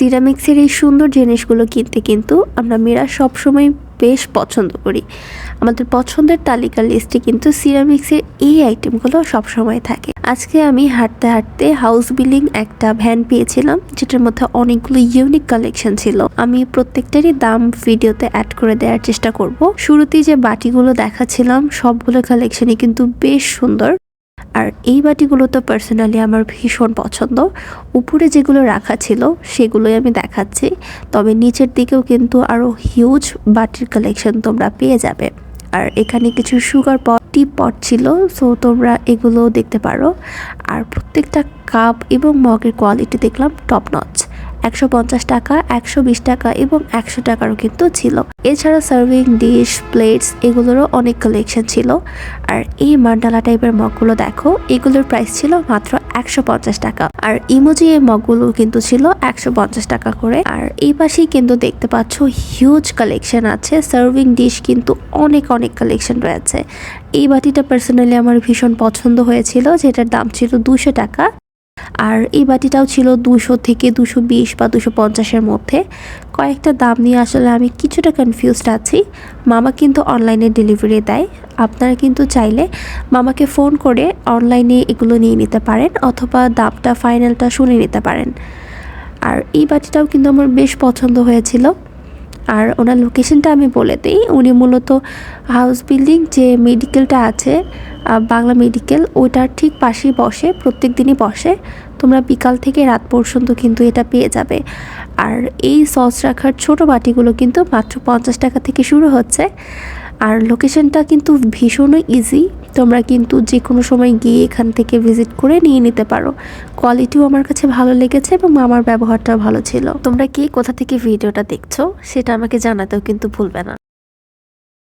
সিরামিক্সের এই সুন্দর জিনিসগুলো কিনতে কিন্তু আমরা মেয়েরা সবসময় বেশ পছন্দ করি। আমাদের পছন্দের তালিকার লিস্টে কিন্তু সিরামিক্সের এই আইটেমগুলো সবসময় থাকে। আজকে আমি হাঁটতে হাঁটতে হাউস বিল্ডিং একটা ভ্যান পেয়েছিলাম, যেটার মধ্যে অনেকগুলো ইউনিক কালেকশন ছিল। আমি প্রত্যেকটারই দাম ভিডিওতে অ্যাড করে দেওয়ার চেষ্টা করব। শুরুতেই যে বাটিগুলো দেখাচ্ছিলাম সবগুলো কালেকশনই কিন্তু বেশ সুন্দর। আর এই বাটিগুলো তো পার্সোনালি আমার ভীষণ পছন্দ। উপরে যেগুলো রাখা ছিল সেগুলোই আমি দেখাচ্ছি, তবে নিচের দিকেও কিন্তু আরও হিউজ বাটির কালেকশন তোমরা পেয়ে যাবে। আর এখানে কিছু সুগার পট, টি পট ছিল, সো তোমরা এগুলো দেখতে পারো। আর প্রত্যেকটা কাপ এবং মগের কোয়ালিটি দেখলাম টপ নচ। 150 টাকা, 120 টাকা এবং 100 টাকারও কিন্তু ছিল। এছাড়া সার্ভিং ডিশ, প্লেটস এগুলোরও অনেক কালেকশন ছিল। আর এই মান্ডালা টাইপের মগগুলো দেখো, এগুলোর প্রাইস ছিল মাত্র 150 টাকা। আর ইমোজি এই মগগুলো কিন্তু ছিল 150 টাকা করে। আর এই পাশেই কিন্তু দেখতে পাচ্ছ হিউজ কালেকশন আছে। সার্ভিং ডিশ কিন্তু অনেক অনেক কালেকশন রয়েছে। এই বাটিটা পার্সোনালি আমার ভীষণ পছন্দ হয়েছিল, যেটার দাম ছিল 200 টাকা। আর এই বাটিটাও ছিল 200 থেকে 220 বা 250-এর মধ্যে। কয়েকটা দাম নিয়ে আসলে আমি কিছুটা কনফিউজড আছি। মামা কিন্তু অনলাইনে ডেলিভারি দেয়। আপনারা কিন্তু চাইলে মামাকে ফোন করে অনলাইনে এগুলো নিয়ে নিতে পারেন, অথবা দামটা ফাইনালটা শুনে নিতে পারেন। আর এই বাটিটাও কিন্তু আমার বেশ পছন্দ হয়েছিল। আর ওনার লোকেশনটা আমি বলে দিই, উনি মূলত হাউস বিল্ডিং যে মেডিকেলটা আছে, বাংলা মেডিকেল, ওইটার ঠিক পাশেই বসে, প্রত্যেক দিনই বসে। তোমরা বিকাল থেকে রাত পর্যন্ত কিন্তু এটা পেয়ে যাবে। আর এই সস রাখার ছোট বাটিগুলো কিন্তু মাত্র 50 টাকা থেকে শুরু হচ্ছে। আর লোকেশনটা কিন্তু ভীষণই ইজি, তোমরা কিন্তু যে কোনো সময় গিয়ে এখান থেকে ভিজিট করে নিয়ে নিতে পারো। কোয়ালিটিও আমার কাছে ভালো লেগেছে এবং আমার ব্যবহারটাও ভালো ছিল। তোমরা কি কোথা থেকে ভিডিওটা দেখছো সেটা আমাকে জানাতেও কিন্তু ভুলবে না।